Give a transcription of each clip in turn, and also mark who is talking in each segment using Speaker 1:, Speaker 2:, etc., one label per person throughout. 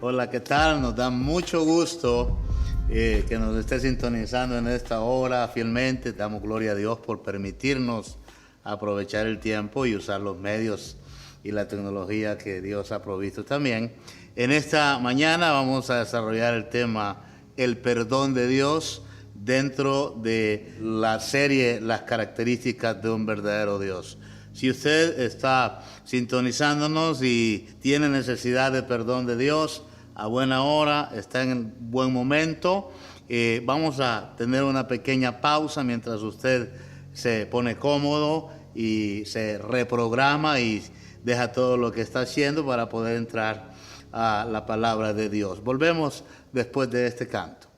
Speaker 1: Hola, ¿qué tal? Nos da mucho gusto que nos esté sintonizando en esta hora fielmente. Damos gloria a Dios por permitirnos aprovechar el tiempo y usar los medios y la tecnología que Dios ha provisto también. En esta mañana vamos a desarrollar el tema el perdón de Dios dentro de la serie Las características de un verdadero Dios. Si usted está sintonizándonos y tiene necesidad de perdón de Dios, a buena hora, está en buen momento. Vamos a tener una pequeña pausa mientras usted se pone cómodo y se reprograma y deja todo lo que está haciendo para poder entrar a la palabra de Dios. Volvemos después de este canto.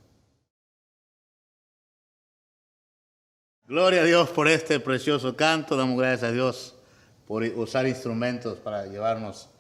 Speaker 1: Gloria a Dios por este precioso canto. Damos gracias a Dios por usar instrumentos para llevarnos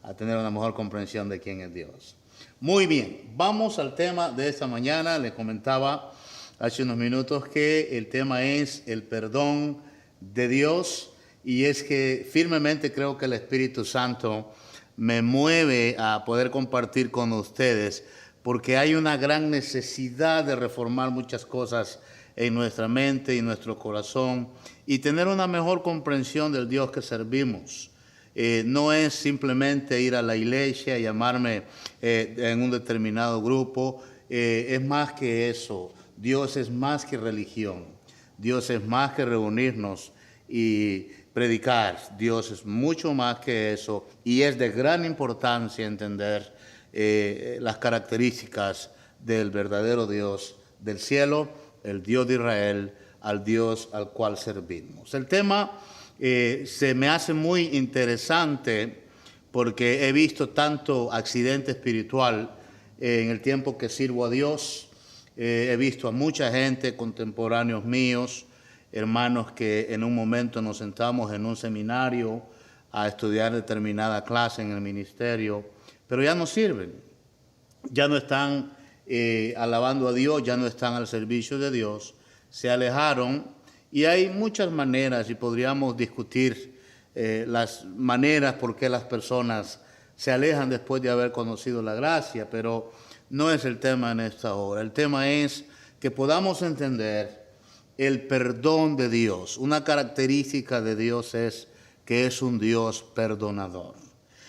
Speaker 1: a tener una mejor comprensión de quién es Dios. Muy bien, vamos al tema de esta mañana. Le comentaba hace unos minutos que el tema es el perdón de Dios, y es que firmemente creo que el Espíritu Santo me mueve a poder compartir con ustedes, porque hay una gran necesidad de reformar muchas cosas en nuestra mente y nuestro corazón y tener una mejor comprensión del Dios que servimos. No es simplemente ir a la iglesia y llamarme en un determinado grupo, es más que eso. Dios es más que religión, Dios es más que reunirnos y predicar. Dios es mucho más que eso, y es de gran importancia entender las características del verdadero Dios del cielo, el Dios de Israel, al Dios al cual servimos. El tema se me hace muy interesante porque he visto tanto accidente espiritual en el tiempo que sirvo a Dios. He visto a mucha gente, contemporáneos míos, hermanos que en un momento nos sentamos en un seminario a estudiar determinada clase en el ministerio, pero ya no sirven, ya no están alabando a Dios, ya no están al servicio de Dios, se alejaron. Y hay muchas maneras, y podríamos discutir las maneras por qué las personas se alejan después de haber conocido la gracia, pero no es el tema en esta hora. El tema es que podamos entender el perdón de Dios. Una característica de Dios es que es un Dios perdonador.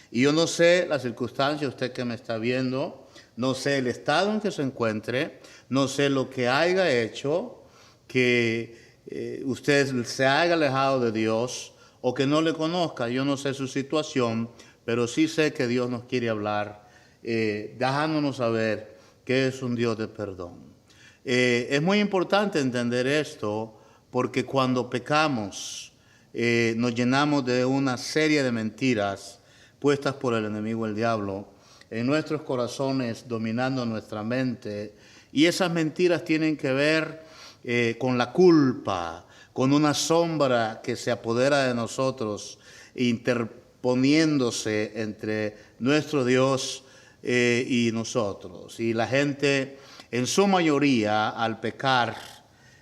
Speaker 1: Y yo no sé la circunstancia, usted que me está viendo, no sé el estado en que se encuentre, no sé lo que haya hecho, que usted se haya alejado de Dios o que no le conozca. Yo no sé su situación, pero sí sé que Dios nos quiere hablar, dejándonos saber que es un Dios de perdón. Es muy importante entender esto, porque cuando pecamos nos llenamos de una serie de mentiras puestas por el enemigo, el diablo, en nuestros corazones, dominando nuestra mente, y esas mentiras tienen que ver con la culpa, con una sombra que se apodera de nosotros, interponiéndose entre nuestro Dios y nosotros. Y la gente, en su mayoría, al pecar,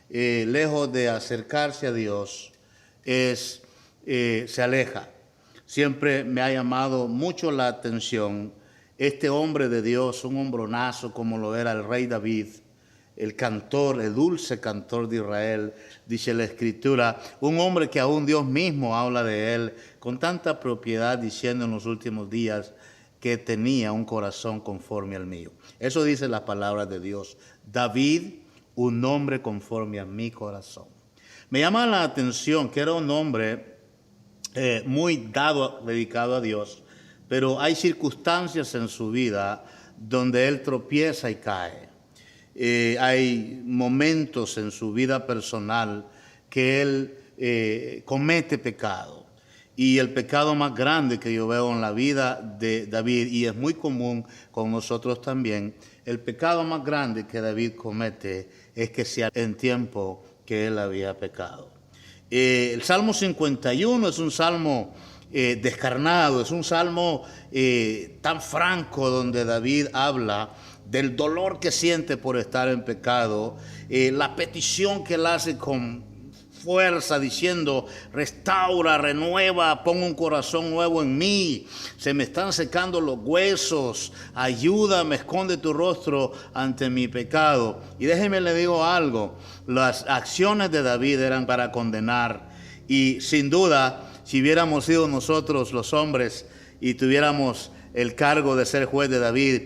Speaker 1: lejos de acercarse a Dios, se aleja. Siempre me ha llamado mucho la atención este hombre de Dios, un hombronazo como lo era el rey David, el cantor, el dulce cantor de Israel, dice la Escritura, un hombre que aún Dios mismo habla de él con tanta propiedad, diciendo en los últimos días que tenía un corazón conforme al mío. Eso dice la palabra de Dios. David, un hombre conforme a mi corazón. Me llama la atención que era un hombre muy dedicado a Dios, pero hay circunstancias en su vida donde él tropieza y cae. Hay momentos en su vida personal que él comete pecado. Y el pecado más grande que yo veo en la vida de David, y es muy común con nosotros también, el pecado más grande que David comete es que sea en tiempo que él había pecado. El Salmo 51 es un salmo descarnado, es un salmo tan franco, donde David habla del dolor que siente por estar en pecado, la petición que él hace con fuerza diciendo, restaura, renueva, pon un corazón nuevo en mí. Se me están secando los huesos. Ayúdame, esconde tu rostro ante mi pecado. Y déjeme le digo algo. Las acciones de David eran para condenar. Y sin duda, si hubiéramos sido nosotros los hombres y tuviéramos el cargo de ser juez de David,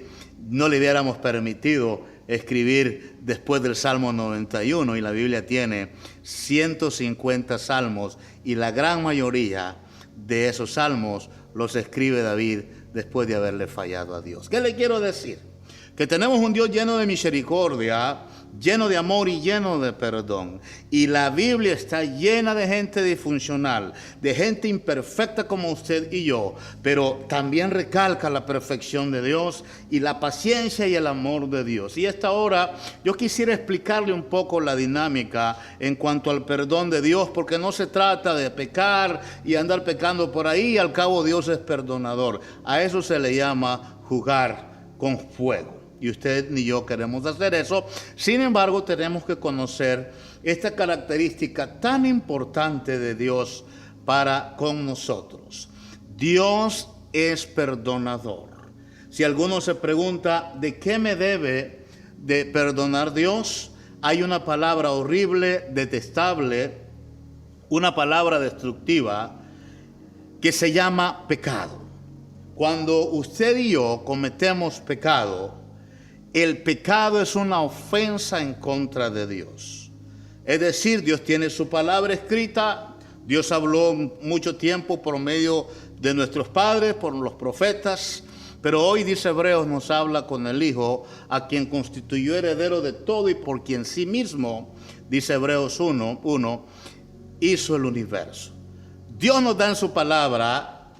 Speaker 1: no le hubiéramos permitido escribir después del Salmo 91, y la Biblia tiene 150 salmos, y la gran mayoría de esos salmos los escribe David después de haberle fallado a Dios. ¿Qué le quiero decir? Que tenemos un Dios lleno de misericordia, lleno de amor y lleno de perdón. Y la Biblia está llena de gente disfuncional, de gente imperfecta como usted y yo, pero también recalca la perfección de Dios y la paciencia y el amor de Dios. Y esta hora yo quisiera explicarle un poco la dinámica en cuanto al perdón de Dios, porque no se trata de pecar y andar pecando por ahí, al cabo Dios es perdonador. A eso se le llama jugar con fuego. Y usted ni yo queremos hacer eso. Sin embargo, tenemos que conocer esta característica tan importante de Dios para con nosotros. Dios es perdonador. Si alguno se pregunta, ¿de qué me debe de perdonar Dios? Hay una palabra horrible, detestable, una palabra destructiva que se llama pecado. Cuando usted y yo cometemos pecado, el pecado es una ofensa en contra de Dios. Es decir, Dios tiene su palabra escrita, Dios habló mucho tiempo por medio de nuestros padres, por los profetas, pero hoy, dice Hebreos, nos habla con el Hijo, a quien constituyó heredero de todo y por quien sí mismo, dice Hebreos 1:1, hizo el universo. Dios nos da en su palabra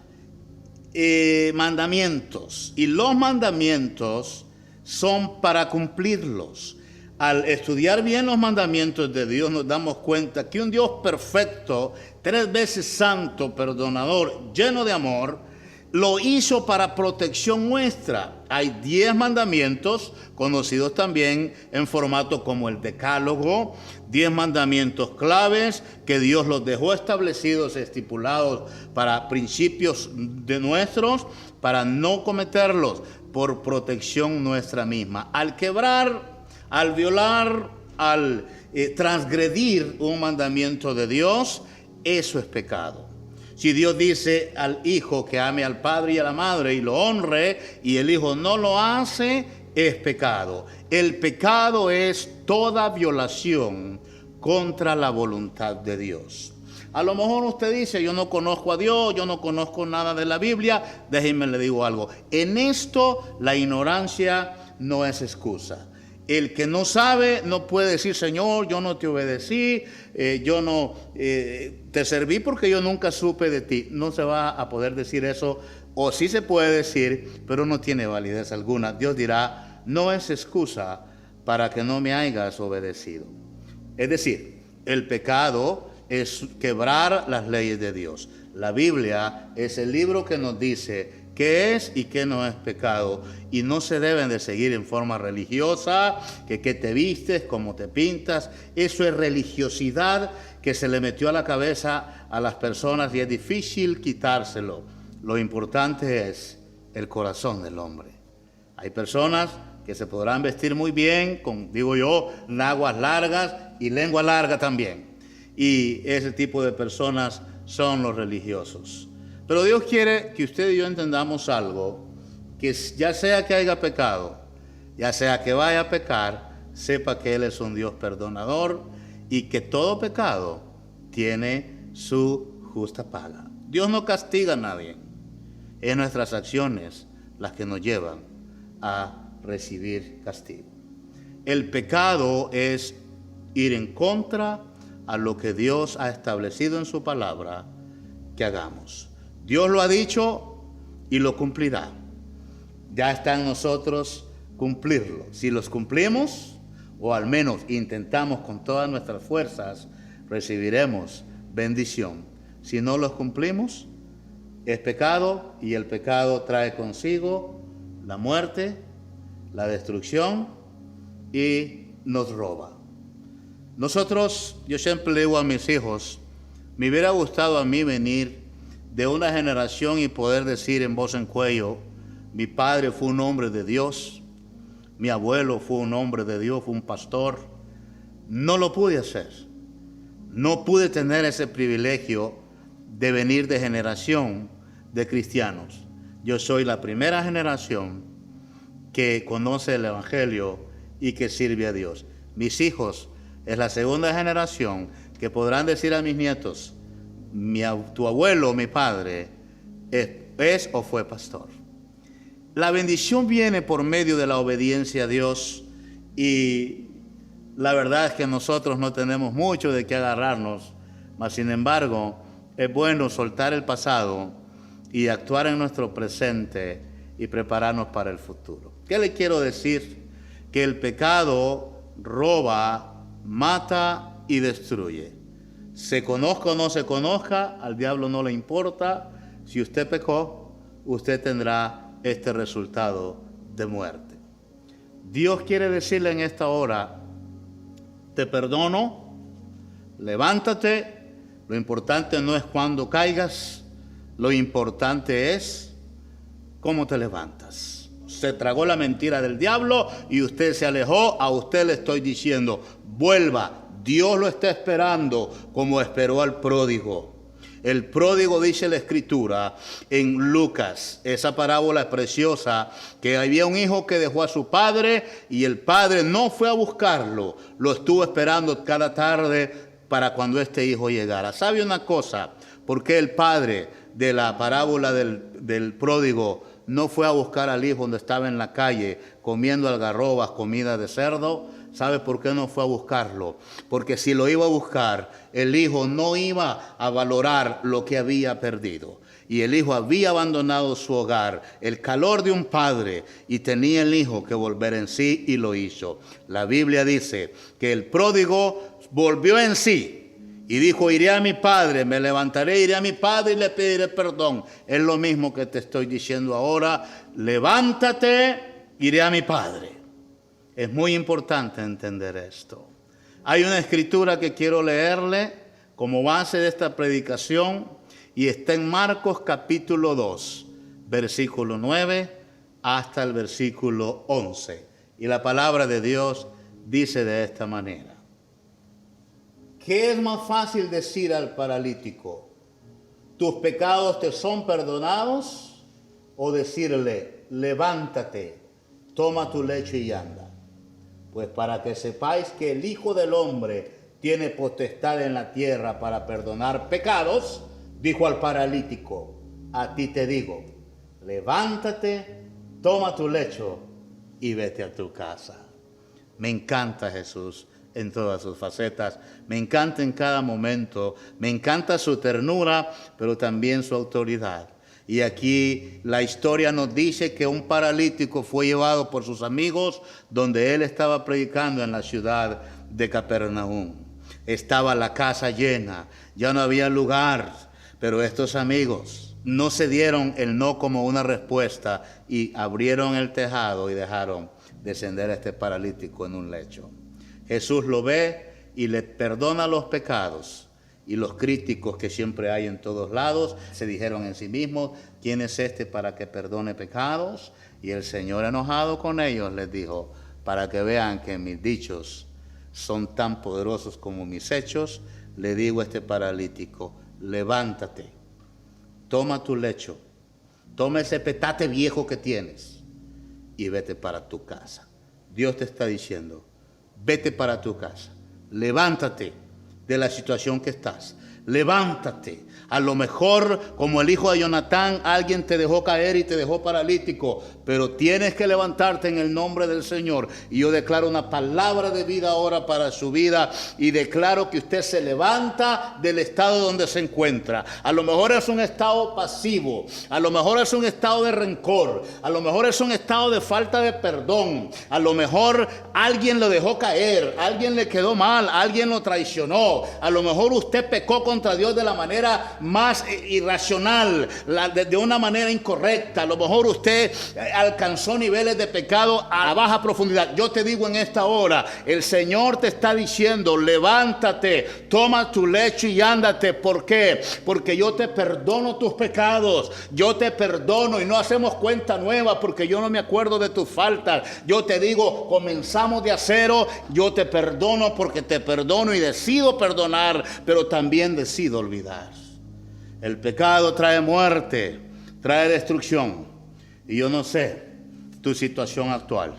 Speaker 1: mandamientos, y los mandamientos son para cumplirlos. Al estudiar bien los mandamientos de Dios nos damos cuenta que un Dios perfecto, 3 veces santo, perdonador, lleno de amor, lo hizo para protección nuestra. Hay 10 mandamientos, conocidos también en formato como el Decálogo, 10 mandamientos claves que Dios los dejó establecidos, estipulados para principios de nuestros, para no cometerlos, por protección nuestra misma. Al quebrar, al violar, al transgredir un mandamiento de Dios, eso es pecado. Si Dios dice al hijo que ame al padre y a la madre y lo honre, y el hijo no lo hace, es pecado. El pecado es toda violación contra la voluntad de Dios. A lo mejor usted dice, yo no conozco a Dios, yo no conozco nada de la Biblia. Déjenme le digo algo. En esto la ignorancia no es excusa. El que no sabe no puede decir, Señor, yo no te obedecí, yo no te serví porque yo nunca supe de ti. No se va a poder decir eso, o sí se puede decir, pero no tiene validez alguna. Dios dirá, no es excusa para que no me hayas obedecido. Es decir, el pecado es quebrar las leyes de Dios. La Biblia es el libro que nos dice qué es y qué no es pecado, y no se deben de seguir en forma religiosa, que qué te vistes, cómo te pintas. Eso es religiosidad que se le metió a la cabeza a las personas y es difícil quitárselo. Lo importante es el corazón del hombre. Hay personas que se podrán vestir muy bien con, digo yo, naguas largas y lengua larga también. Y ese tipo de personas son los religiosos. Pero Dios quiere que usted y yo entendamos algo, que ya sea que haya pecado, ya sea que vaya a pecar, sepa que Él es un Dios perdonador y que todo pecado tiene su justa paga. Dios no castiga a nadie. Es nuestras acciones las que nos llevan a recibir castigo. El pecado es ir en contra a lo que Dios ha establecido en su palabra que hagamos. Dios lo ha dicho y lo cumplirá. Ya está en nosotros cumplirlo. Si los cumplimos, o al menos intentamos con todas nuestras fuerzas, recibiremos bendición. Si no los cumplimos, es pecado, y el pecado trae consigo la muerte, la destrucción, y nos roba. Yo siempre le digo a mis hijos, me hubiera gustado a mí venir de una generación y poder decir en voz en cuello, mi padre fue un hombre de Dios, mi abuelo fue un hombre de Dios, fue un pastor. No lo pude hacer. No pude tener ese privilegio de venir de generación de cristianos. Yo soy la primera generación que conoce el Evangelio y que sirve a Dios. Mis hijos es la segunda generación que podrán decir a mis nietos, tu abuelo, mi padre, es o fue pastor. La bendición viene por medio de la obediencia a Dios y la verdad es que nosotros no tenemos mucho de qué agarrarnos, mas sin embargo es bueno soltar el pasado y actuar en nuestro presente y prepararnos para el futuro. ¿Qué le quiero decir? Que el pecado roba, mata y destruye. Se conozca o no se conozca, al diablo no le importa. Si usted pecó, usted tendrá este resultado de muerte. Dios quiere decirle en esta hora, te perdono, levántate. Lo importante no es cuándo caigas, lo importante es cómo te levantas. Se tragó la mentira del diablo y usted se alejó. A usted le estoy diciendo, vuelva. Dios lo está esperando como esperó al pródigo. El pródigo, dice la Escritura en Lucas, esa parábola es preciosa, que había un hijo que dejó a su padre y el padre no fue a buscarlo, lo estuvo esperando cada tarde para cuando este hijo llegara. ¿Sabe una cosa? ¿Por qué el padre de la parábola del pródigo no fue a buscar al hijo donde estaba en la calle comiendo algarrobas, comida de cerdo? ¿Sabe por qué no fue a buscarlo? Porque si lo iba a buscar, el hijo no iba a valorar lo que había perdido. Y el hijo había abandonado su hogar, el calor de un padre, y tenía el hijo que volver en sí y lo hizo. La Biblia dice que el pródigo volvió en sí y dijo, iré a mi padre, me levantaré, iré a mi padre y le pediré perdón. Es lo mismo que te estoy diciendo ahora, levántate, iré a mi padre. Es muy importante entender esto. Hay una escritura que quiero leerle como base de esta predicación y está en Marcos capítulo 2, versículo 9 hasta el versículo 11. Y la palabra de Dios dice de esta manera. ¿Qué es más fácil decir al paralítico? ¿Tus pecados te son perdonados? O decirle, levántate, toma tu lecho y anda. Pues para que sepáis que el Hijo del Hombre tiene potestad en la tierra para perdonar pecados, dijo al paralítico, a ti te digo, levántate, toma tu lecho y vete a tu casa. Me encanta Jesús en todas sus facetas, me encanta en cada momento, me encanta su ternura, pero también su autoridad. Y aquí la historia nos dice que un paralítico fue llevado por sus amigos donde él estaba predicando en la ciudad de Capernaum. Estaba la casa llena, ya no había lugar, pero estos amigos no se dieron el no como una respuesta y abrieron el tejado y dejaron descender a este paralítico en un lecho. Jesús lo ve y le perdona los pecados. Y los críticos que siempre hay en todos lados se dijeron en sí mismos, ¿quién es este para que perdone pecados? Y el Señor, enojado con ellos, les dijo, para que vean que mis dichos son tan poderosos como mis hechos, le digo a este paralítico, levántate, toma tu lecho, toma ese petate viejo que tienes y vete para tu casa. Dios te está diciendo, vete para tu casa, levántate de la situación que estás. Levántate. A lo mejor, como el hijo de Jonatán, alguien te dejó caer y te dejó paralítico, pero tienes que levantarte en el nombre del Señor. Y yo declaro una palabra de vida ahora para su vida y declaro que usted se levanta del estado donde se encuentra. A lo mejor es un estado pasivo, a lo mejor es un estado de rencor, a lo mejor es un estado de falta de perdón, a lo mejor alguien lo dejó caer, alguien le quedó mal, alguien lo traicionó, a lo mejor usted pecó con contra Dios de la manera más irracional, de una manera incorrecta. A lo mejor usted alcanzó niveles de pecado a baja profundidad. Yo te digo en esta hora, el Señor te está diciendo, levántate, toma tu lecho y ándate. ¿Por qué? Porque yo te perdono tus pecados. Yo te perdono y no hacemos cuenta nueva porque yo no me acuerdo de tus faltas. Yo te digo, comenzamos de a cero. Yo te perdono porque te perdono y decido perdonar, pero también decido olvidar. El pecado trae muerte, trae destrucción. Y yo no sé tu situación actual.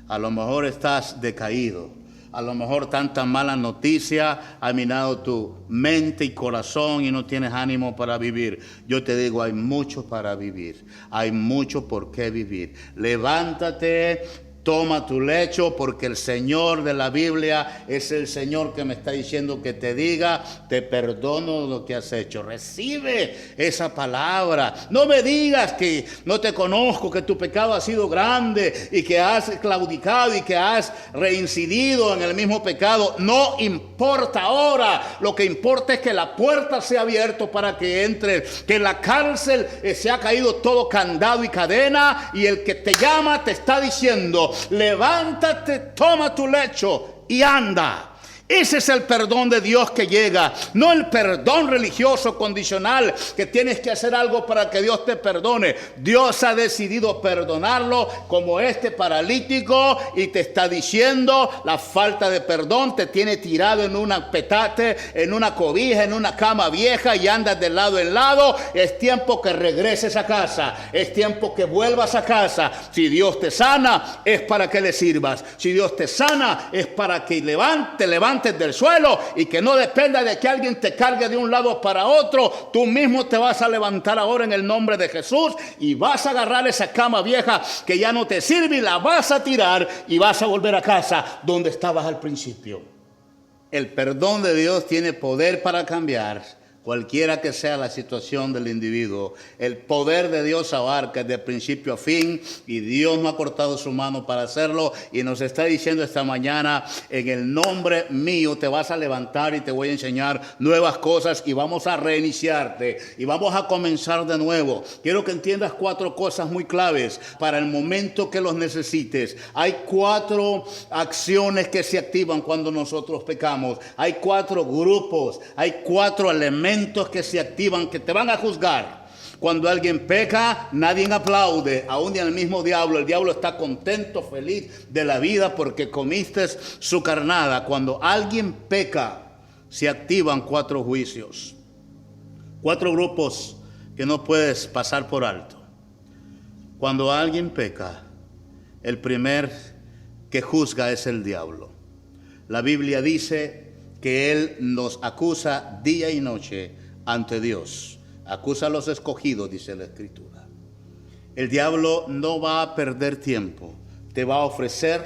Speaker 1: A lo mejor estás decaído. A lo mejor tanta mala noticia ha minado tu mente y corazón y no tienes ánimo para vivir. Yo te digo, hay mucho para vivir. Hay mucho por qué vivir. Levántate. Toma tu lecho, porque el Señor de la Biblia es el Señor que me está diciendo que te diga, te perdono lo que has hecho. Recibe esa palabra. No me digas que no te conozco, que tu pecado ha sido grande y que has claudicado y que has reincidido en el mismo pecado. No importa ahora. Lo que importa es que la puerta sea abierta para que entres, que en la cárcel se ha caído todo candado y cadena, y el que te llama te está diciendo, levántate, toma tu lecho y anda. Ese es el perdón de Dios que llega, no el perdón religioso condicional que tienes que hacer algo para que Dios te perdone. Dios ha decidido perdonarlo como este paralítico y te está diciendo, la falta de perdón te tiene tirado en una petate, en una cobija, en una cama vieja y andas de lado en lado. Es tiempo que regreses a casa, es tiempo que vuelvas a casa. Si Dios te sana, es para que le sirvas. Si Dios te sana, es para que te levantes del suelo y que no dependa de que alguien te cargue de un lado para otro. Tú mismo te vas a levantar ahora en el nombre de Jesús y vas a agarrar esa cama vieja que ya no te sirve y la vas a tirar y vas a volver a casa donde estabas al principio. El perdón de Dios tiene poder para cambiar cualquiera que sea la situación del individuo. El poder de Dios abarca de principio a fin y Dios no ha cortado su mano para hacerlo, y nos está diciendo esta mañana, en el nombre mío te vas a levantar y te voy a enseñar nuevas cosas y vamos a reiniciarte y vamos a comenzar de nuevo. Quiero que entiendas 4 cosas muy claves para el momento que los necesites. Hay 4 acciones que se activan cuando nosotros pecamos. Hay 4 grupos, hay 4 elementos que se activan, que te van a juzgar. Cuando alguien peca, nadie aplaude, aún ni el mismo diablo. El diablo está contento, feliz de la vida porque comiste su carnada. Cuando alguien peca, se activan 4 juicios, 4 grupos que no puedes pasar por alto. Cuando alguien peca, el primer que juzga es el diablo. La Biblia dice que él nos acusa día y noche ante Dios. Acusa a los escogidos, dice la Escritura. El diablo no va a perder tiempo. Te va a ofrecer,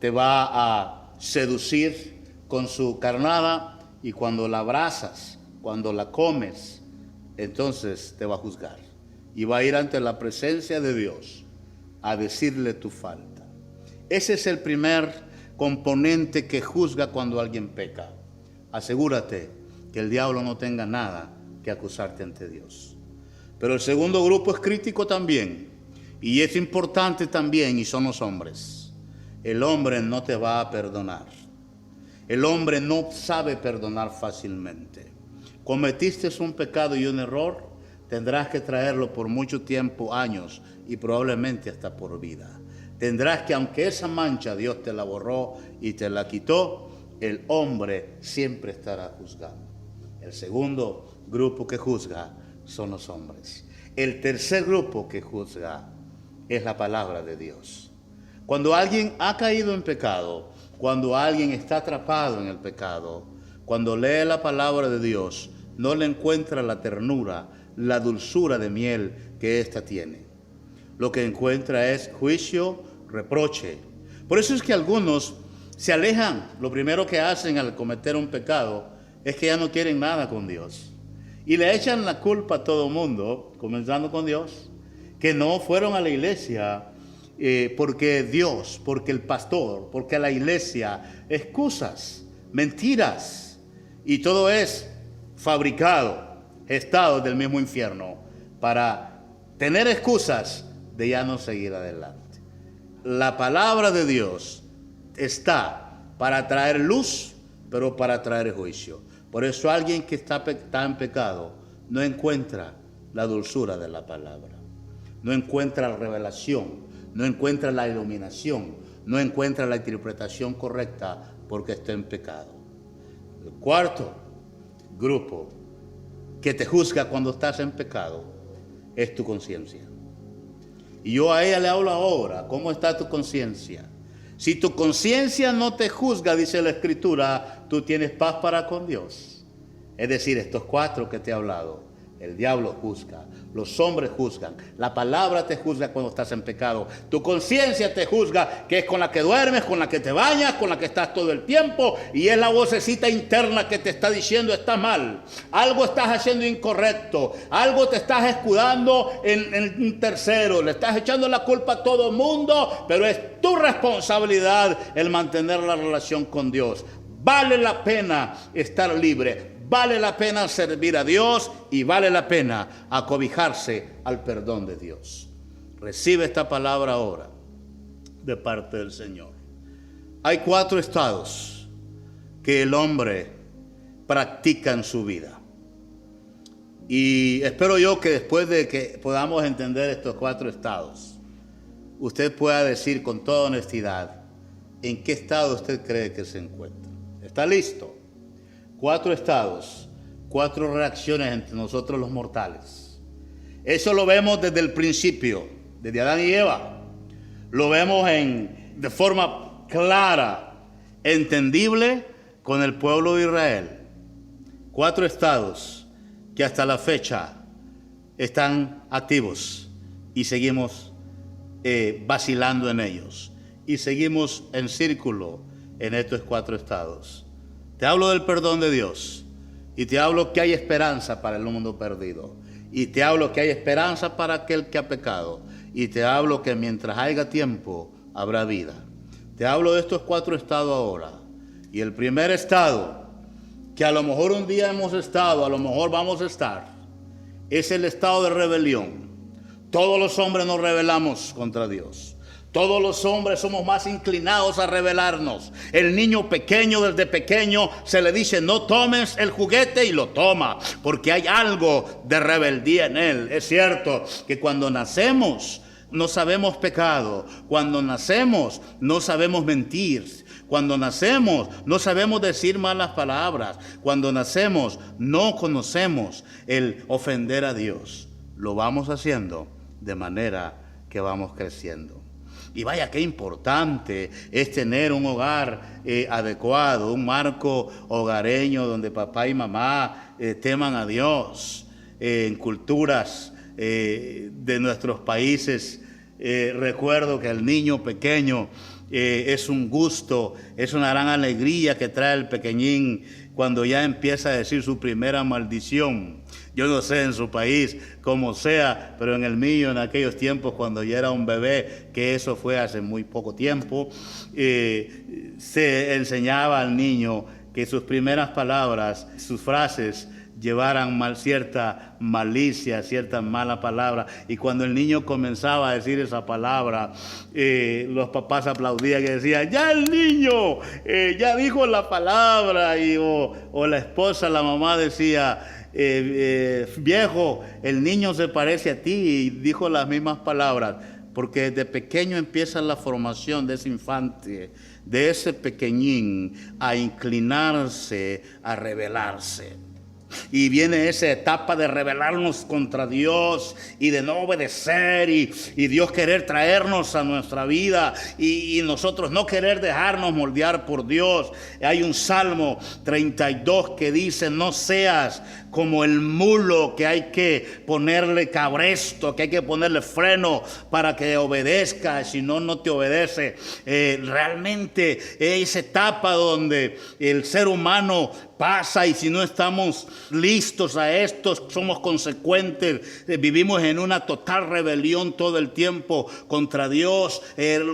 Speaker 1: te va a seducir con su carnada, y cuando la abrazas, cuando la comes, entonces te va a juzgar. Y va a ir ante la presencia de Dios a decirle tu falta. Ese es el primer componente que juzga cuando alguien peca. Asegúrate que el diablo no tenga nada que acusarte ante Dios. Pero el segundo grupo es crítico también, y es importante también, y son los hombres. El hombre no te va a perdonar. El hombre no sabe perdonar fácilmente. Cometiste un pecado y un error, tendrás que traerlo por mucho tiempo, años, y probablemente hasta por vida. Tendrás que, aunque esa mancha Dios te la borró y te la quitó, el hombre siempre estará juzgando. El segundo grupo que juzga son los hombres. El tercer grupo que juzga es la palabra de Dios. Cuando alguien ha caído en pecado, cuando alguien está atrapado en el pecado, cuando lee la palabra de Dios, no le encuentra la ternura, la dulzura de miel que ésta tiene. Lo que encuentra es juicio, reproche. Por eso es que algunos se alejan. Lo primero que hacen al cometer un pecado es que ya no quieren nada con Dios. Y le echan la culpa a todo mundo, comenzando con Dios, que no fueron a la iglesia porque Dios, porque el pastor, porque la iglesia, excusas, mentiras. Y todo es fabricado, gestado del mismo infierno para tener excusas de ya no seguir adelante. La palabra de Dios está para traer luz, pero para traer juicio. Por eso alguien que está en pecado no encuentra la dulzura de la palabra, no encuentra la revelación, no encuentra la iluminación, no encuentra la interpretación correcta porque está en pecado. El cuarto grupo que te juzga cuando estás en pecado es tu conciencia. Y yo a ella le hablo ahora, ¿cómo está tu conciencia? Si tu conciencia no te juzga, dice la Escritura, tú tienes paz para con Dios. Es decir, estos cuatro que te he hablado, el diablo juzga, los hombres juzgan, la palabra te juzga cuando estás en pecado, tu conciencia te juzga, que es con la que duermes, con la que te bañas, con la que estás todo el tiempo, y es la vocecita interna que te está diciendo estás mal, algo estás haciendo incorrecto, algo te estás escudando en un tercero, le estás echando la culpa a todo el mundo, pero es tu responsabilidad el mantener la relación con Dios. Vale la pena estar libre. Vale la pena servir a Dios y vale la pena acobijarse al perdón de Dios. Recibe esta palabra ahora de parte del Señor. Hay 4 estados que el hombre practica en su vida. Y espero yo que después de que podamos entender estos 4 estados, usted pueda decir con toda honestidad en qué estado usted cree que se encuentra. ¿Está listo? 4 estados, 4 reacciones entre nosotros los mortales. Eso lo vemos desde el principio, desde Adán y Eva. Lo vemos de forma clara, entendible con el pueblo de Israel. 4 estados que hasta la fecha están activos y seguimos vacilando en ellos. Y seguimos en círculo en estos 4 estados. Te hablo del perdón de Dios y te hablo que hay esperanza para el mundo perdido y te hablo que hay esperanza para aquel que ha pecado y te hablo que mientras haya tiempo habrá vida. Te hablo de estos 4 estados ahora y el primer estado que a lo mejor un día hemos estado, a lo mejor vamos a estar, es el estado de rebelión. Todos los hombres nos rebelamos contra Dios. Todos los hombres somos más inclinados a rebelarnos. El niño pequeño, desde pequeño, se le dice no tomes el juguete y lo toma, porque hay algo de rebeldía en él. Es cierto que cuando nacemos no sabemos pecado, cuando nacemos no sabemos mentir, cuando nacemos no sabemos decir malas palabras, cuando nacemos no conocemos el ofender a Dios. Lo vamos haciendo de manera que vamos creciendo. Y vaya qué importante es tener un hogar adecuado, un marco hogareño donde papá y mamá teman a Dios. En culturas de nuestros países, recuerdo que el niño pequeño es un gusto, es una gran alegría que trae el pequeñín cuando ya empieza a decir su primera maldición. Yo no sé en su país cómo sea, pero en el mío, en aquellos tiempos cuando yo era un bebé, que eso fue hace muy poco tiempo, se enseñaba al niño que sus primeras palabras, sus frases, llevaran cierta malicia, cierta mala palabra. Y cuando el niño comenzaba a decir esa palabra, los papás aplaudían y decían, ya el niño, ya dijo la palabra. O la esposa, la mamá decía, viejo, el niño se parece a ti y dijo las mismas palabras. Porque desde pequeño empieza la formación de ese infante, de ese pequeñín, a inclinarse, a rebelarse. Y viene esa etapa de rebelarnos contra Dios y de no obedecer y Dios querer traernos a nuestra vida y nosotros no querer dejarnos moldear por Dios. Hay un Salmo 32 que dice, no seas como el mulo que hay que ponerle cabresto, que hay que ponerle freno para que obedezca, si no, no te obedece. Realmente esa etapa donde el ser humano pasa, y si no estamos listos a esto, somos consecuentes, vivimos en una total rebelión todo el tiempo contra Dios,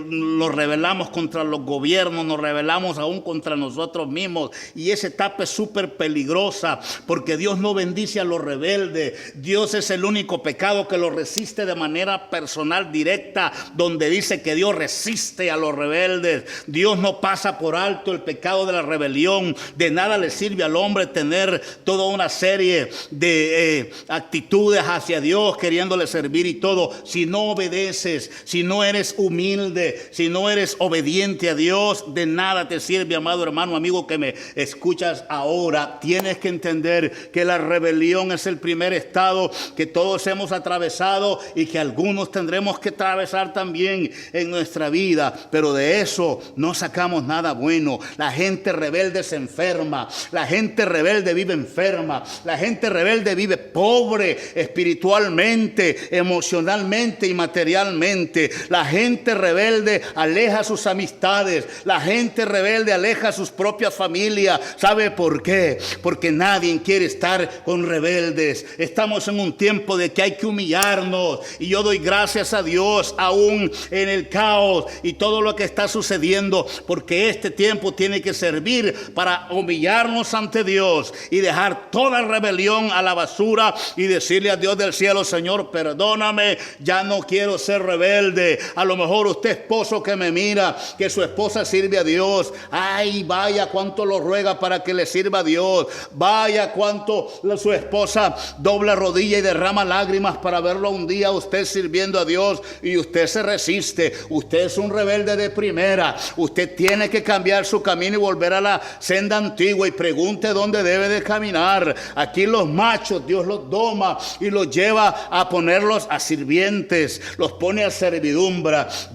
Speaker 1: nos rebelamos contra los gobiernos, nos rebelamos aún contra nosotros mismos, y esa etapa es súper peligrosa, porque Dios no bendice a los rebeldes. Dios es el único pecado que lo resiste de manera personal, directa, donde dice que Dios resiste a los rebeldes. Dios no pasa por alto el pecado de la rebelión. De nada le sirve al hombre tener toda una serie de actitudes hacia Dios, queriéndole servir y todo, si no obedeces, si no eres humilde, si no eres obediente a Dios. De nada te sirve, amado hermano, amigo que me escuchas ahora. Tienes que entender que la rebelión es el primer estado que todos hemos atravesado y que algunos tendremos que atravesar también en nuestra vida, pero de eso no sacamos nada bueno. La gente rebelde se enferma, la gente rebelde vive enferma, la gente rebelde vive pobre espiritualmente, emocionalmente y materialmente. La gente rebelde aleja sus amistades, la gente rebelde aleja sus propias familias. ¿Sabe por qué? Porque nadie quiere estar con rebeldes. Estamos en un tiempo de que hay que humillarnos, y yo doy gracias a Dios aún en el caos y todo lo que está sucediendo, porque este tiempo tiene que servir para humillarnos ante Dios y dejar toda rebelión a la basura y decirle a Dios del cielo: Señor, perdóname, ya no quiero ser rebelde. A lo mejor usted, esposo que me mira, que su esposa sirve a Dios, ay, vaya cuánto lo ruega para que le sirva a Dios, vaya cuánto su esposa dobla rodilla y derrama lágrimas para verlo un día usted sirviendo a Dios, y usted se resiste. Usted es un rebelde de primera. Usted tiene que cambiar su camino y volver a la senda antigua, y pregunte dónde debe de caminar. Aquí los machos Dios los doma y los lleva a ponerlos a sirvientes, los pone a servidumbre.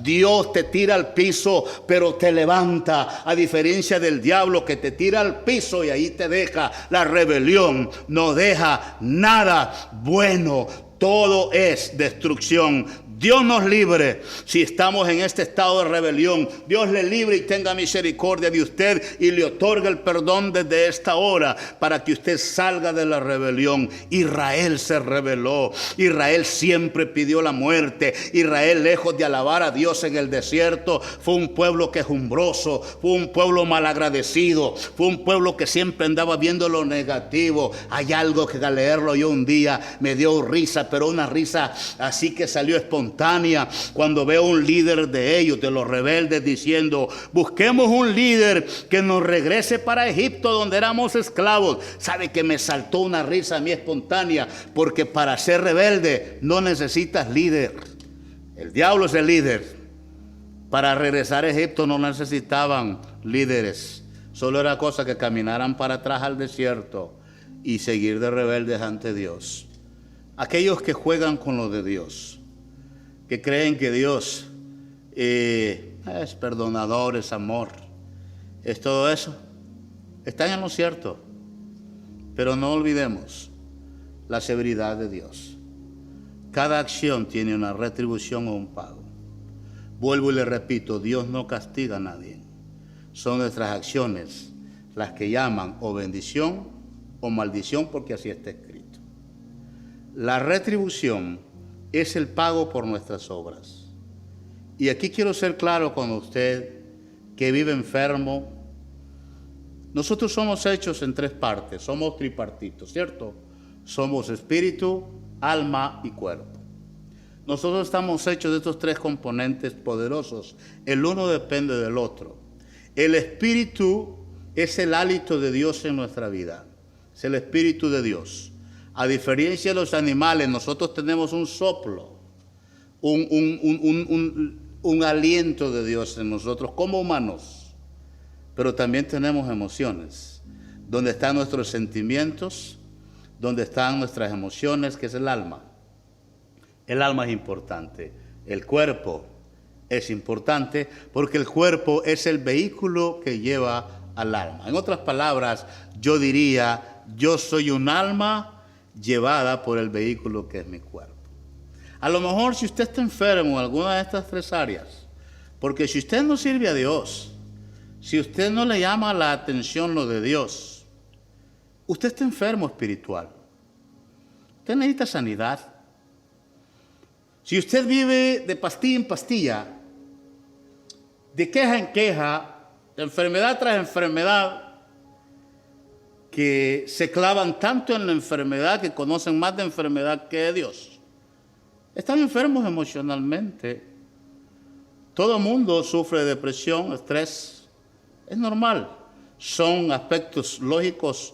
Speaker 1: Dios te tira al piso pero te levanta, a diferencia del diablo que te tira al piso y ahí te deja. La rebelión no deja nada bueno, todo es destrucción. Dios nos libre si estamos en este estado de rebelión. Dios le libre y tenga misericordia de usted y le otorga el perdón desde esta hora para que usted salga de la rebelión. Israel se rebeló. Israel siempre pidió la muerte. Israel, lejos de alabar a Dios en el desierto, fue un pueblo quejumbroso, fue un pueblo malagradecido, fue un pueblo que siempre andaba viendo lo negativo. Hay algo que al leerlo yo un día me dio risa, pero una risa así que salió espontánea, cuando veo un líder de ellos, de los rebeldes, diciendo: busquemos un líder que nos regrese para Egipto donde éramos esclavos. Sabe que me saltó una risa a mí espontánea, porque para ser rebelde no necesitas líder. El diablo es el líder. Para regresar a Egipto no necesitaban líderes, solo era cosa que caminaran para atrás al desierto y seguir de rebeldes ante Dios. Aquellos que juegan con lo de Dios, que creen que Dios es perdonador, es amor, es todo eso, están en lo cierto. Pero no olvidemos la severidad de Dios. Cada acción tiene una retribución o un pago. Vuelvo y le repito, Dios no castiga a nadie. Son nuestras acciones las que llaman o bendición o maldición, porque así está escrito. La retribución es el pago por nuestras obras. Y aquí quiero ser claro con usted que vive enfermo. Nosotros somos hechos en tres partes, somos tripartitos, ¿cierto? Somos espíritu, alma y cuerpo. Nosotros estamos hechos de estos tres componentes poderosos. El uno depende del otro. El espíritu es el hálito de Dios en nuestra vida. Es el espíritu de Dios. A diferencia de los animales, nosotros tenemos un soplo, un aliento de Dios en nosotros como humanos. Pero también tenemos emociones, donde están nuestros sentimientos, donde están nuestras emociones, que es el alma. El alma es importante. El cuerpo es importante porque el cuerpo es el vehículo que lleva al alma. En otras palabras, yo diría, yo soy un alma llevada por el vehículo que es mi cuerpo. A lo mejor si usted está enfermo en alguna de estas tres áreas, porque si usted no sirve a Dios, si usted no le llama la atención lo de Dios, usted está enfermo espiritual. Usted necesita sanidad. Si usted vive de pastilla en pastilla, de queja en queja, de enfermedad tras enfermedad, que se clavan tanto en la enfermedad que conocen más de enfermedad que de Dios, están enfermos emocionalmente. Todo mundo sufre de depresión, estrés, es normal. Son aspectos lógicos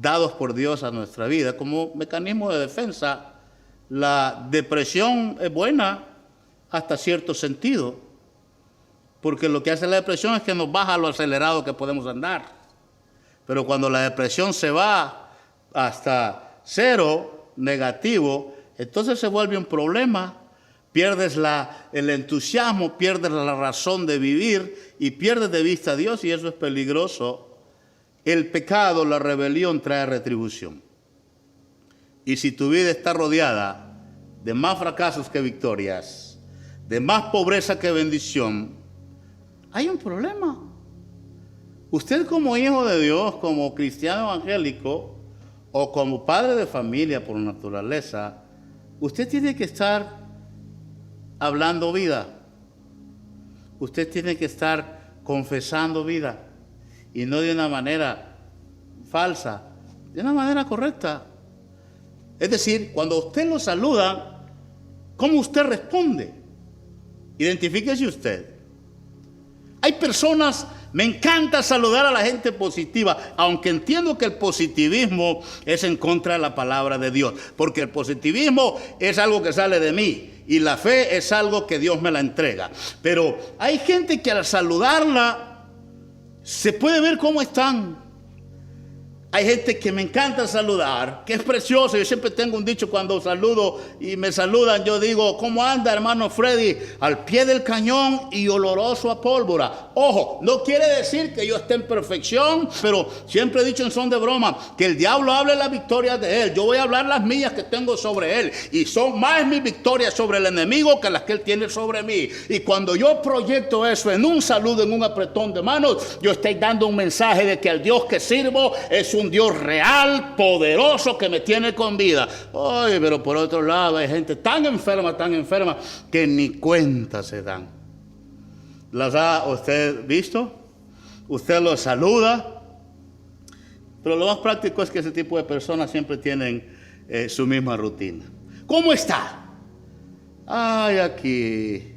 Speaker 1: dados por Dios a nuestra vida como mecanismo de defensa. La depresión es buena hasta cierto sentido, porque lo que hace la depresión es que nos baja lo acelerado que podemos andar. Pero cuando la depresión se va hasta cero, negativo, entonces se vuelve un problema. Pierdes el entusiasmo, pierdes la razón de vivir y pierdes de vista a Dios, y eso es peligroso. El pecado, la rebelión trae retribución. Y si tu vida está rodeada de más fracasos que victorias, de más pobreza que bendición, hay un problema. Usted como hijo de Dios, como cristiano evangélico o como padre de familia por naturaleza, usted tiene que estar hablando vida. Usted tiene que estar confesando vida, y no de una manera falsa, de una manera correcta. Es decir, cuando usted lo saluda, ¿cómo usted responde? Identifíquese usted. Hay personas, me encanta saludar a la gente positiva, aunque entiendo que el positivismo es en contra de la palabra de Dios, porque el positivismo es algo que sale de mí y la fe es algo que Dios me la entrega. Pero hay gente que al saludarla se puede ver cómo están. Hay gente que me encanta saludar, que es precioso. Yo siempre tengo un dicho cuando saludo y me saludan. Yo digo, ¿cómo anda, hermano Freddy? Al pie del cañón y oloroso a pólvora. Ojo, no quiere decir que yo esté en perfección, pero siempre he dicho en son de broma que el diablo hable las victorias de él. Yo voy a hablar las mías que tengo sobre él. Y son más mis victorias sobre el enemigo que las que él tiene sobre mí. Y cuando yo proyecto eso en un saludo, en un apretón de manos, yo estoy dando un mensaje de que el Dios que sirvo es un Dios real, poderoso, que me tiene con vida. Oye, pero por otro lado hay gente tan enferma, que ni cuenta se dan. ¿Las ha usted visto? Usted los saluda, pero lo más práctico es que ese tipo de personas siempre tienen su misma rutina. ¿Cómo está? Ay, aquí,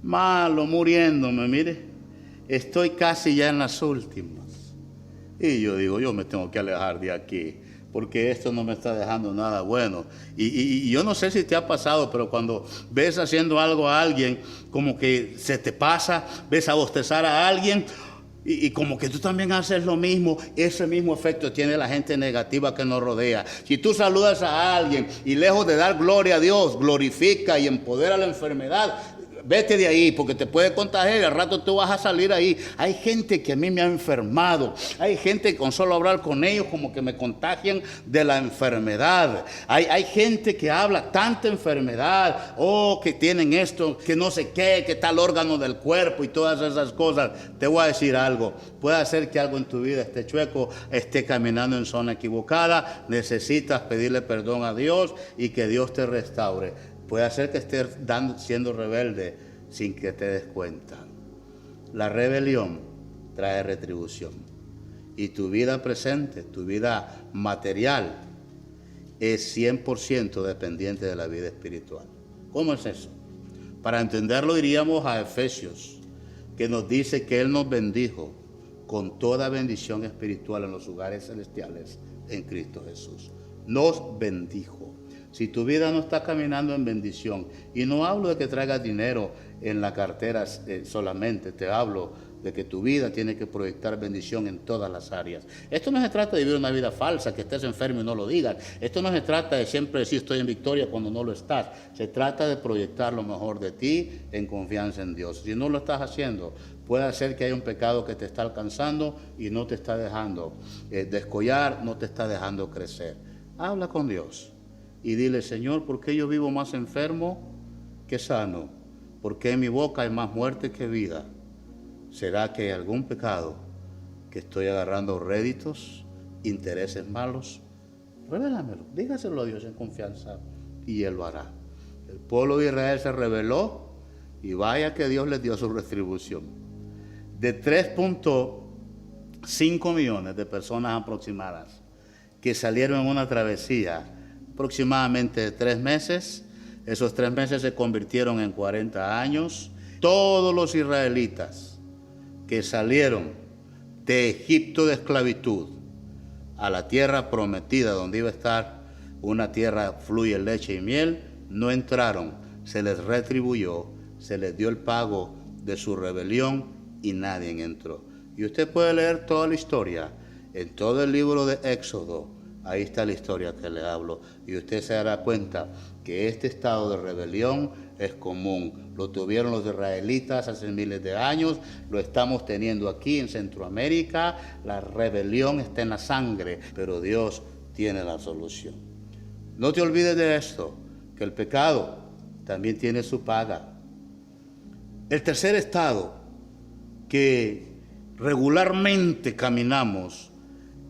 Speaker 1: malo, muriéndome, mire. Estoy casi ya en las últimas. Y yo digo, yo me tengo que alejar de aquí, porque esto no me está dejando nada bueno. Y yo no sé si te ha pasado, pero cuando ves haciendo algo a alguien, como que se te pasa, ves a bostezar a alguien, y como que tú también haces lo mismo. Ese mismo efecto tiene la gente negativa que nos rodea. Si tú saludas a alguien y lejos de dar gloria a Dios, glorifica y empodera la enfermedad, vete de ahí, porque te puede contagiar y al rato tú vas a salir ahí. Hay gente que a mí me ha enfermado. Hay gente que con solo hablar con ellos como que me contagian de la enfermedad. Hay gente que habla tanta enfermedad. Oh, que tienen esto, que no sé qué, que tal órgano del cuerpo y todas esas cosas. Te voy a decir algo. Puede ser que algo en tu vida esté chueco, esté caminando en zona equivocada. Necesitas pedirle perdón a Dios y que Dios te restaure. Puede ser que estés siendo rebelde sin que te des cuenta. La rebelión trae retribución. Y tu vida presente, tu vida material, es 100% dependiente de la vida espiritual. ¿Cómo es eso? Para entenderlo iríamos a Efesios, que nos dice que Él nos bendijo con toda bendición espiritual en los lugares celestiales en Cristo Jesús. Nos bendijo. Si tu vida no está caminando en bendición, y no hablo de que traigas dinero en la cartera solamente, te hablo de que tu vida tiene que proyectar bendición en todas las áreas. Esto no se trata de vivir una vida falsa, que estés enfermo y no lo digas. Esto no se trata de siempre decir estoy en victoria cuando no lo estás. Se trata de proyectar lo mejor de ti en confianza en Dios. Si no lo estás haciendo, puede ser que haya un pecado que te está alcanzando y no te está dejando descollar, no te está dejando crecer. Habla con Dios y dile, Señor, ¿por qué yo vivo más enfermo que sano? ¿Por qué en mi boca hay más muerte que vida? ¿Será que hay algún pecado que estoy agarrando réditos, intereses malos? Revélamelo, dígaselo a Dios en confianza y Él lo hará. El pueblo de Israel se rebeló y vaya que Dios les dio su retribución. De 3.5 millones de personas aproximadas que salieron en una travesía aproximadamente de 3 meses, esos 3 meses se convirtieron en 40 años. Todos los israelitas que salieron de Egipto de esclavitud a la tierra prometida donde iba a estar una tierra fluye leche y miel, no entraron, se les retribuyó, se les dio el pago de su rebelión y nadie entró. Y usted puede leer toda la historia en todo el libro de Éxodo, ahí está la historia que le hablo, y usted se dará cuenta que este estado de rebelión es común. Lo tuvieron los israelitas hace miles de años, lo estamos teniendo aquí en Centroamérica. La rebelión está en la sangre, pero Dios tiene la solución. No te olvides de esto, que el pecado también tiene su paga. El tercer estado que regularmente caminamos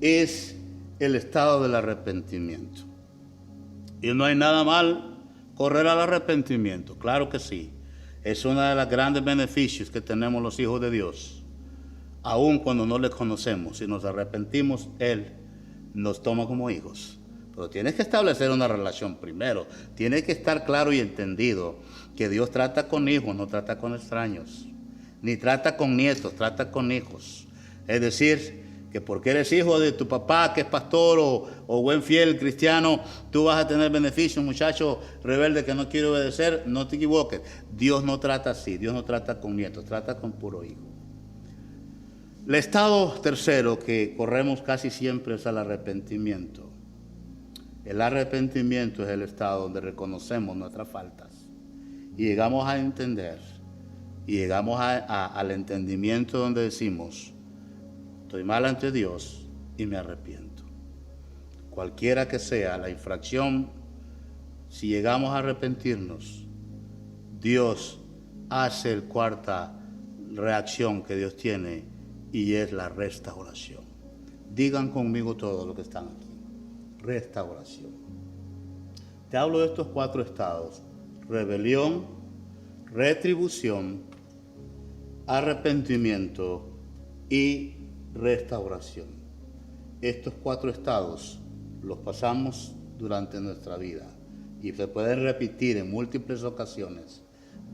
Speaker 1: es el estado del arrepentimiento. Y no hay nada mal correr al arrepentimiento, claro que sí. Es uno de los grandes beneficios que tenemos los hijos de Dios. Aun cuando no le conocemos, si nos arrepentimos, Él nos toma como hijos. Pero tienes que establecer una relación primero. Tienes que estar claro y entendido que Dios trata con hijos, no trata con extraños. Ni trata con nietos, trata con hijos. Es decir, que porque eres hijo de tu papá que es pastor o buen fiel cristiano, tú vas a tener beneficios. Muchacho rebelde que no quiere obedecer, no te equivoques. Dios no trata así, Dios no trata con nietos, trata con puro hijo. El estado tercero que corremos casi siempre es el arrepentimiento. El arrepentimiento es el estado donde reconocemos nuestras faltas y llegamos a entender, y llegamos al entendimiento donde decimos, estoy mal ante Dios y me arrepiento. Cualquiera que sea la infracción, si llegamos a arrepentirnos, Dios hace la cuarta reacción que Dios tiene y es la restauración. Digan conmigo todos los que están aquí. Restauración. Te hablo de estos 4 estados: rebelión, retribución, arrepentimiento y restauración. Estos 4 estados los pasamos durante nuestra vida y se pueden repetir en múltiples ocasiones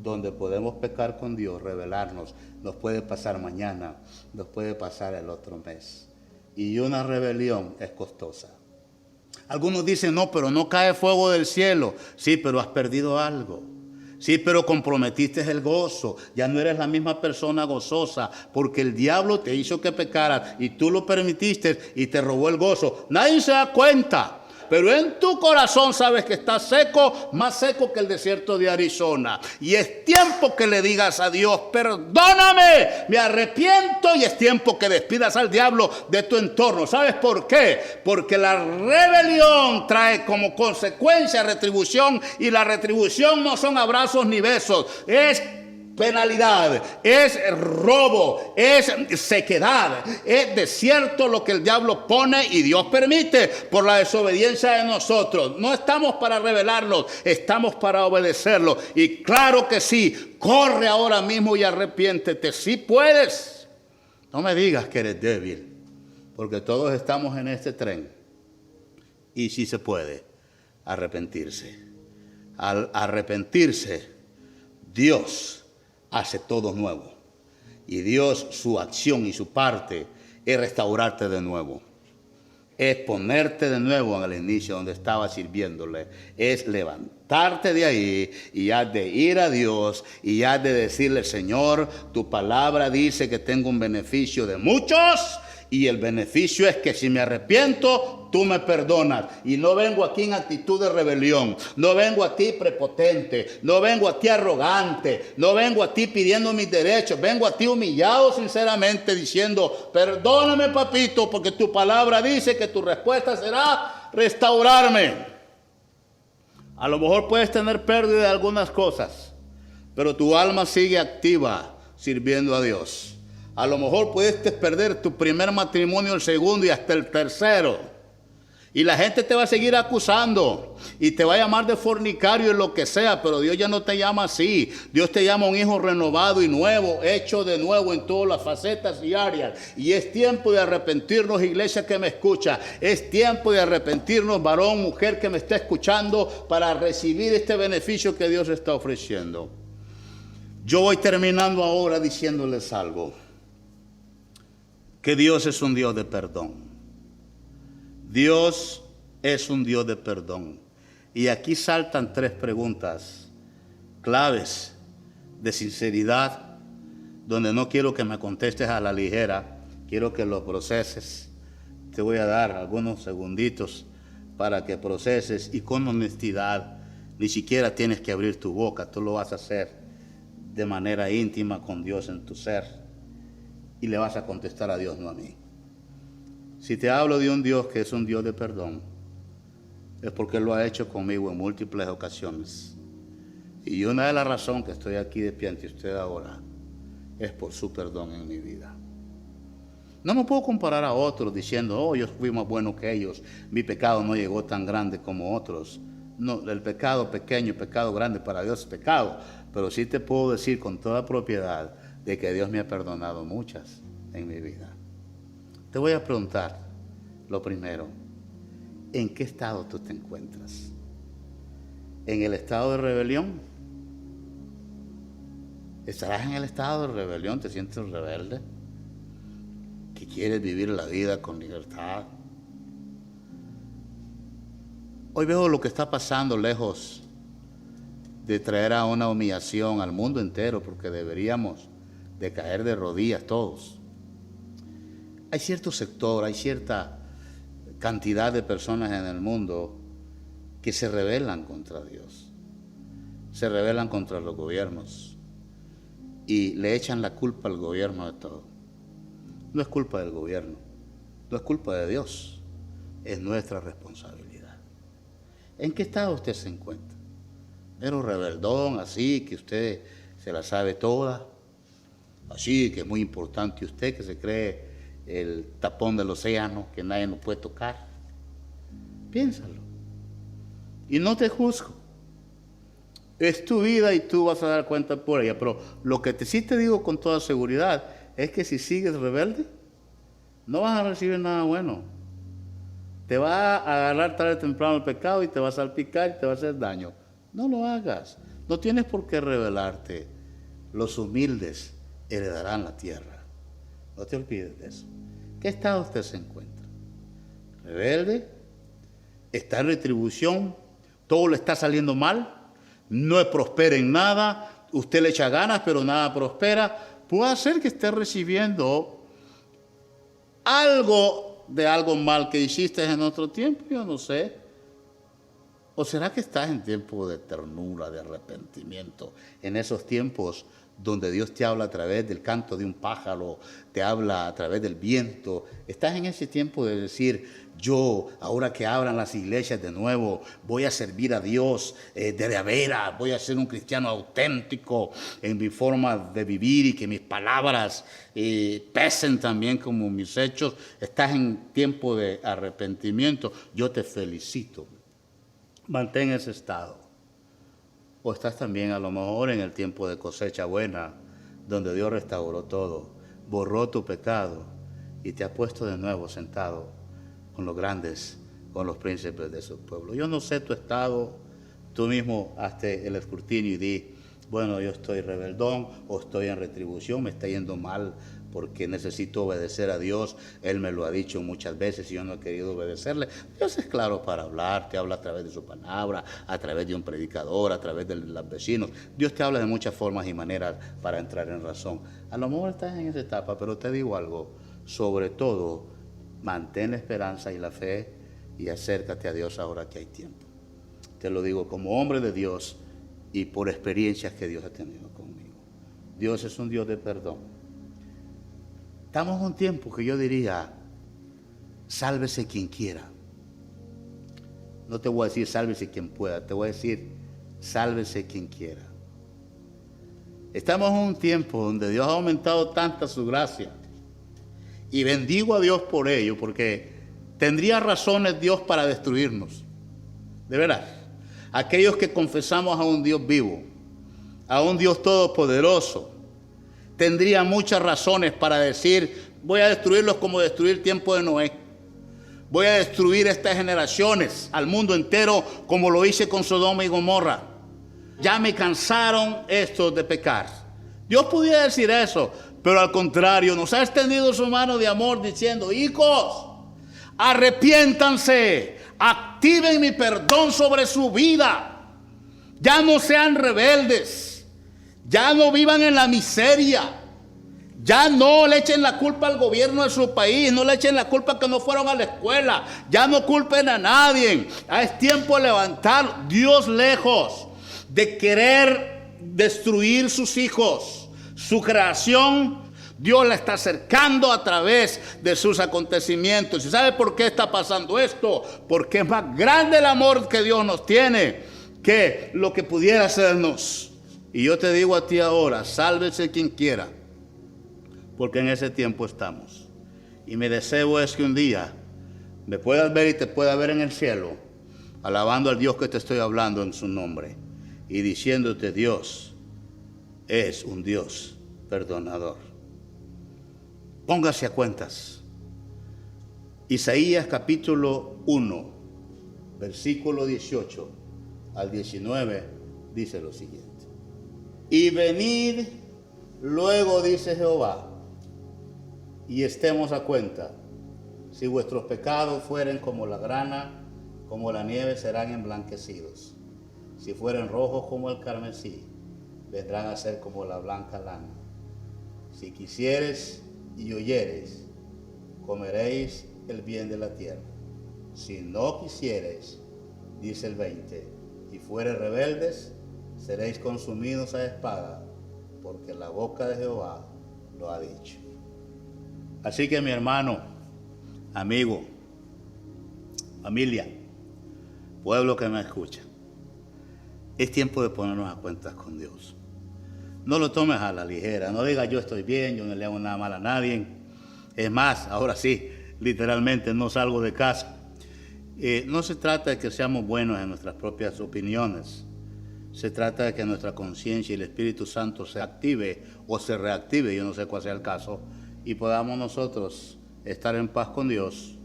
Speaker 1: donde podemos pecar con Dios, rebelarnos. Nos puede pasar mañana, nos puede pasar el otro mes. Y una rebelión es costosa. Algunos dicen, no, pero no cae fuego del cielo. Sí, pero has perdido algo. Sí, pero comprometiste el gozo. Ya no eres la misma persona gozosa porque el diablo te hizo que pecaras y tú lo permitiste y te robó el gozo. Nadie se da cuenta. Pero en tu corazón sabes que estás seco, más seco que el desierto de Arizona. Y es tiempo que le digas a Dios, perdóname, me arrepiento. Y es tiempo que despidas al diablo de tu entorno. ¿Sabes por qué? Porque la rebelión trae como consecuencia retribución. Y la retribución no son abrazos ni besos. Es penalidad, es robo, es sequedad, es desierto lo que el diablo pone y Dios permite por la desobediencia de nosotros. No estamos para rebelarnos, estamos para obedecerlo. Y claro que sí, corre ahora mismo y arrepiéntete, si puedes. No me digas que eres débil, porque todos estamos en este tren. Y si se puede, arrepentirse. Al arrepentirse, Dios hace todo nuevo. Y Dios, su acción y su parte es restaurarte de nuevo. Es ponerte de nuevo en el inicio donde estaba sirviéndole. Es levantarte de ahí y has de ir a Dios y has de decirle, Señor, tu palabra dice que tengo un beneficio de muchos. Y el beneficio es que si me arrepiento, tú me perdonas. Y no vengo aquí en actitud de rebelión. No vengo a ti prepotente. No vengo a ti arrogante. No vengo a ti pidiendo mis derechos. Vengo a ti humillado sinceramente diciendo, perdóname papito, porque tu palabra dice que tu respuesta será restaurarme. A lo mejor puedes tener pérdida de algunas cosas, pero tu alma sigue activa sirviendo a Dios. A lo mejor puedes perder tu primer matrimonio, el segundo y hasta el tercero. Y la gente te va a seguir acusando y te va a llamar de fornicario y lo que sea, pero Dios ya no te llama así. Dios te llama un hijo renovado y nuevo, hecho de nuevo en todas las facetas y áreas. Y es tiempo de arrepentirnos, iglesia que me escucha. Es tiempo de arrepentirnos, varón, mujer que me está escuchando, para recibir este beneficio que Dios está ofreciendo. Yo voy terminando ahora diciéndoles algo. Que Dios es un Dios de perdón. Dios es un Dios de perdón. Y aquí saltan 3 preguntas claves de sinceridad, donde no quiero que me contestes a la ligera, quiero que lo proceses. Te voy a dar algunos segunditos para que proceses y con honestidad. Ni siquiera tienes que abrir tu boca, tú lo vas a hacer de manera íntima con Dios en tu ser y le vas a contestar a Dios, no a mí. Si te hablo de un Dios que es un Dios de perdón, es porque lo ha hecho conmigo en múltiples ocasiones. Y una de las razones que estoy aquí de pie ante usted ahora es por su perdón en mi vida. No me puedo comparar a otros diciendo, oh, yo fui más bueno que ellos, mi pecado no llegó tan grande como otros. No, el pecado pequeño, el pecado grande para Dios es pecado, pero sí te puedo decir con toda propiedad de que Dios me ha perdonado muchas en mi vida. Te voy a preguntar, lo primero, ¿en qué estado tú te encuentras? ¿En el estado de rebelión? ¿Estarás en el estado de rebelión? ¿Te sientes rebelde? ¿Que quieres vivir la vida con libertad? Hoy veo lo que está pasando lejos de traer a una humillación al mundo entero, porque deberíamos de caer de rodillas todos. Hay cierto sector, hay cierta cantidad de personas en el mundo que se rebelan contra Dios, se rebelan contra los gobiernos y le echan la culpa al gobierno de todo. No es culpa del gobierno, no es culpa de Dios, es nuestra responsabilidad. ¿En qué estado usted se encuentra? ¿Pero rebeldón, así que usted se la sabe toda? Así que es muy importante usted, que se cree el tapón del océano, que nadie nos puede tocar. Piénsalo. Y no te juzgo. Es tu vida y tú vas a dar cuenta por ella. Pero lo que sí te digo con toda seguridad es que si sigues rebelde, no vas a recibir nada bueno. Te va a agarrar tarde o temprano el pecado y te va a salpicar y te va a hacer daño. No lo hagas. No tienes por qué rebelarte. Los humildes heredarán la tierra. No te olvides de eso. ¿Qué estado usted se encuentra? ¿Rebelde? ¿Está en retribución? ¿Todo le está saliendo mal? ¿No prospera en nada? ¿Usted le echa ganas pero nada prospera? Puede ser que esté recibiendo algo de algo mal que hiciste en otro tiempo, yo no sé. ¿O será que estás en tiempo de ternura, de arrepentimiento? En esos tiempos donde Dios te habla a través del canto de un pájaro, te habla a través del viento. Estás en ese tiempo de decir, yo, ahora que abran las iglesias de nuevo, voy a servir a Dios de veras, voy a ser un cristiano auténtico en mi forma de vivir y que mis palabras pesen también como mis hechos. Estás en tiempo de arrepentimiento. Yo te felicito. Mantén ese estado. O estás también a lo mejor en el tiempo de cosecha buena, donde Dios restauró todo, borró tu pecado y te ha puesto de nuevo sentado con los grandes, con los príncipes de su pueblo. Yo no sé tu estado, tú mismo hazte el escrutinio y di, bueno, yo estoy rebeldón o estoy en retribución, me está yendo mal porque necesito obedecer a Dios. Él me lo ha dicho muchas veces y yo no he querido obedecerle. Dios es claro para hablar, te habla a través de su palabra, a través de un predicador, a través de los vecinos. Dios te habla de muchas formas y maneras para entrar en razón. A lo mejor estás en esa etapa, pero te digo algo, sobre todo, mantén la esperanza y la fe y acércate a Dios ahora que hay tiempo. Te lo digo como hombre de Dios y por experiencias que Dios ha tenido conmigo. Dios es un Dios de perdón. Estamos en un tiempo que yo diría, sálvese quien quiera. no te voy a decir sálvese quien pueda, te voy a decir sálvese quien quiera. Estamos en un tiempo donde Dios ha aumentado tanta su gracia y bendigo a Dios por ello, porque tendría razones Dios para destruirnos. De verdad, aquellos que confesamos a un Dios vivo, a un Dios todopoderoso, tendría muchas razones para decir, voy a destruirlos como destruir el tiempo de Noé. Voy a destruir estas generaciones, al mundo entero, como lo hice con Sodoma y Gomorra. Ya me cansaron estos de pecar. Dios podía decir eso, pero al contrario, nos ha extendido su mano de amor diciendo, hijos, arrepiéntanse, activen mi perdón sobre su vida. Ya no sean rebeldes, ya no vivan en la miseria. Ya no le echen la culpa al gobierno de su país, no le echen la culpa que no fueron a la escuela, ya no culpen a nadie. Es tiempo de levantar. Dios, lejos de querer destruir sus hijos, su creación, Dios la está acercando a través de sus acontecimientos. ¿Y sabe por qué está pasando esto? Porque es más grande el amor que Dios nos tiene que lo que pudiera hacernos. Y yo te digo a ti ahora, sálvese quien quiera, porque en ese tiempo estamos. Y mi deseo es que un día me puedas ver y te pueda ver en el cielo, alabando al Dios que te estoy hablando en su nombre y diciéndote, Dios es un Dios perdonador. Póngase a cuentas. Isaías capítulo 1, versículo 18 al 19, dice lo siguiente. Y venid luego, dice Jehová, y estemos a cuenta. Si vuestros pecados fueren como la grana, como la nieve serán emblanquecidos. Si fueren rojos como el carmesí, vendrán a ser como la blanca lana. Si quisieres y oyeres, comeréis el bien de la tierra. Si no quisieres, dice el 20, y fueres rebeldes, seréis consumidos a espada, porque la boca de Jehová lo ha dicho. Así que mi hermano, amigo, familia, pueblo que me escucha, es tiempo de ponernos a cuentas con Dios. No lo tomes a la ligera, no digas yo estoy bien, yo no le hago nada mal a nadie. Es más, ahora sí, literalmente no salgo de casa. No se trata de que seamos buenos en nuestras propias opiniones. Se trata de que nuestra conciencia y el Espíritu Santo se active o se reactive, yo no sé cuál sea el caso, y podamos nosotros estar en paz con Dios,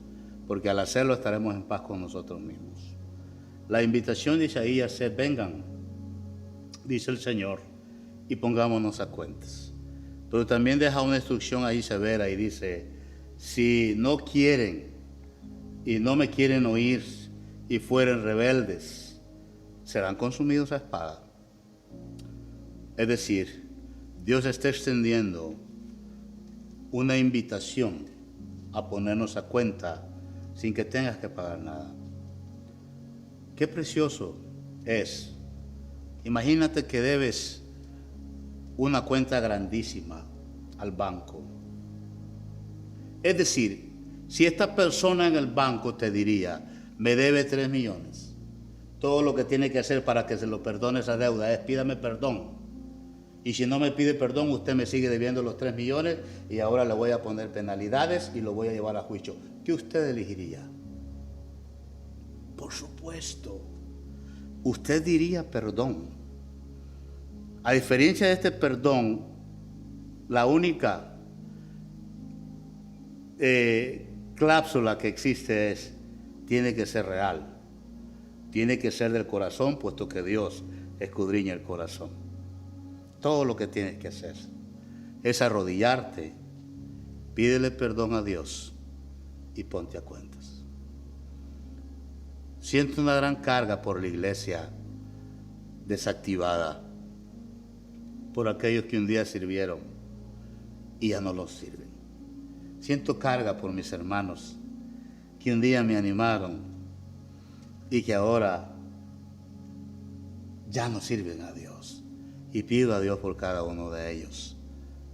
Speaker 1: porque al hacerlo estaremos en paz con nosotros mismos. La invitación de Isaías es, vengan, dice el Señor, y pongámonos a cuentas. Pero también deja una instrucción ahí severa y dice, si no quieren y no me quieren oír y fueren rebeldes, serán consumidos a espada. Es decir, Dios está extendiendo una invitación a ponernos a cuenta sin que tengas que pagar nada. Qué precioso es. Imagínate que debes una cuenta grandísima al banco. Es decir, si esta persona en el banco te diría, me debe 3 millones, todo lo que tiene que hacer para que se lo perdone esa deuda es pídame perdón. Y si no me pide perdón, usted me sigue debiendo los 3 millones y ahora le voy a poner penalidades y lo voy a llevar a juicio. ¿Qué usted elegiría? Por supuesto, usted diría perdón. A diferencia de este perdón, la única cláusula que existe es, tiene que ser real. Tiene que ser del corazón, puesto que Dios escudriña el corazón. Todo lo que tienes que hacer es arrodillarte, pídele perdón a Dios y ponte a cuentas. Siento una gran carga por la iglesia desactivada, por aquellos que un día sirvieron y ya no los sirven. Siento carga por mis hermanos que un día me animaron y que ahora ya no sirven a Dios. Y pido a Dios por cada uno de ellos.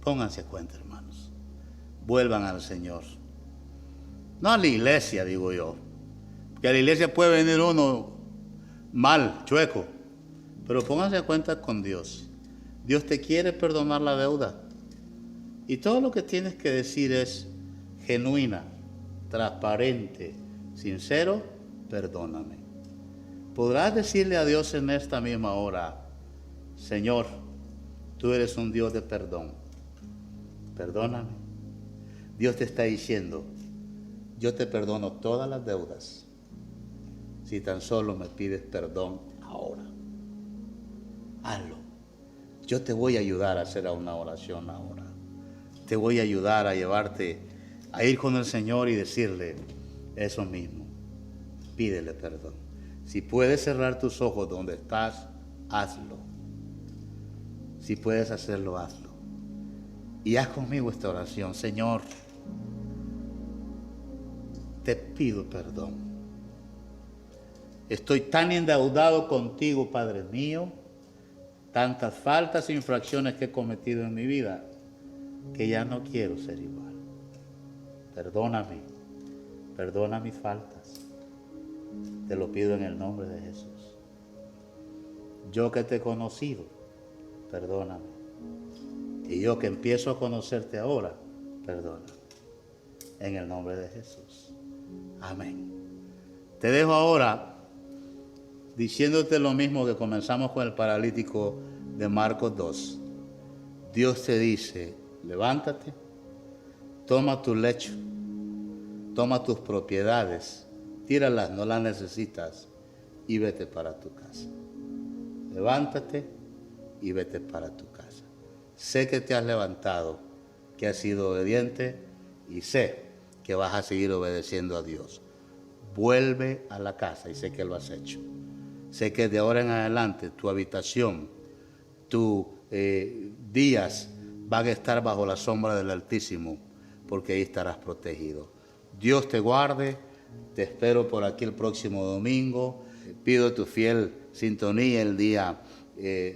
Speaker 1: Pónganse a cuenta, hermanos. Vuelvan al Señor. No a la iglesia, digo yo. Que a la iglesia puede venir uno mal, chueco, pero pónganse a cuenta con Dios. Dios te quiere perdonar la deuda. Y todo lo que tienes que decir es genuina, transparente, sincero, perdóname. Podrás decirle a Dios en esta misma hora: Señor, tú eres un Dios de perdón. Perdóname. Dios te está diciendo: yo te perdono todas las deudas si tan solo me pides perdón ahora. Hazlo. Yo te voy a ayudar a hacer una oración ahora. Te voy a ayudar a llevarte a ir con el Señor y decirle eso mismo. Pídele perdón. Si puedes cerrar tus ojos donde estás, hazlo. Si puedes hacerlo, hazlo. Y haz conmigo esta oración: Señor, te pido perdón. Estoy tan endeudado contigo, Padre mío, tantas faltas e infracciones que he cometido en mi vida, que ya no quiero ser igual. Perdóname, perdona mis faltas. Te lo pido en el nombre de Jesús. Yo que te he conocido, perdóname. Y yo que empiezo a conocerte ahora, perdóname. En el nombre de Jesús. Amén. Te dejo ahora diciéndote lo mismo que comenzamos con el paralítico de Marcos 2. Dios te dice: levántate, toma tu lecho, toma tus propiedades, tíralas, no las necesitas, y vete para tu casa. Levántate y vete para tu casa. Sé que te has levantado, que has sido obediente, y sé que vas a seguir obedeciendo a Dios. Vuelve a la casa, y sé que lo has hecho. Sé que de ahora en adelante tu habitación, tus días van a estar bajo la sombra del Altísimo, porque ahí estarás protegido. Dios te guarde. Te espero por aquí el próximo domingo. Pido tu fiel sintonía el día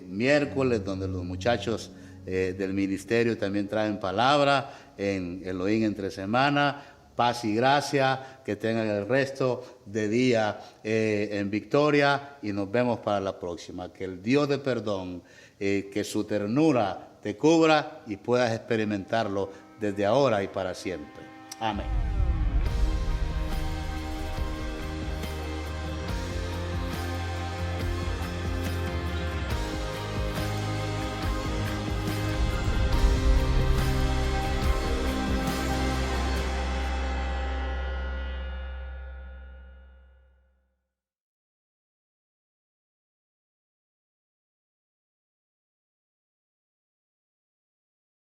Speaker 1: miércoles, donde los muchachos del ministerio también traen palabra en Elohim entre semana. Paz y gracia, que tengan el resto de día en victoria, y nos vemos para la próxima. Que el Dios de perdón, que su ternura te cubra y puedas experimentarlo desde ahora y para siempre. Amén.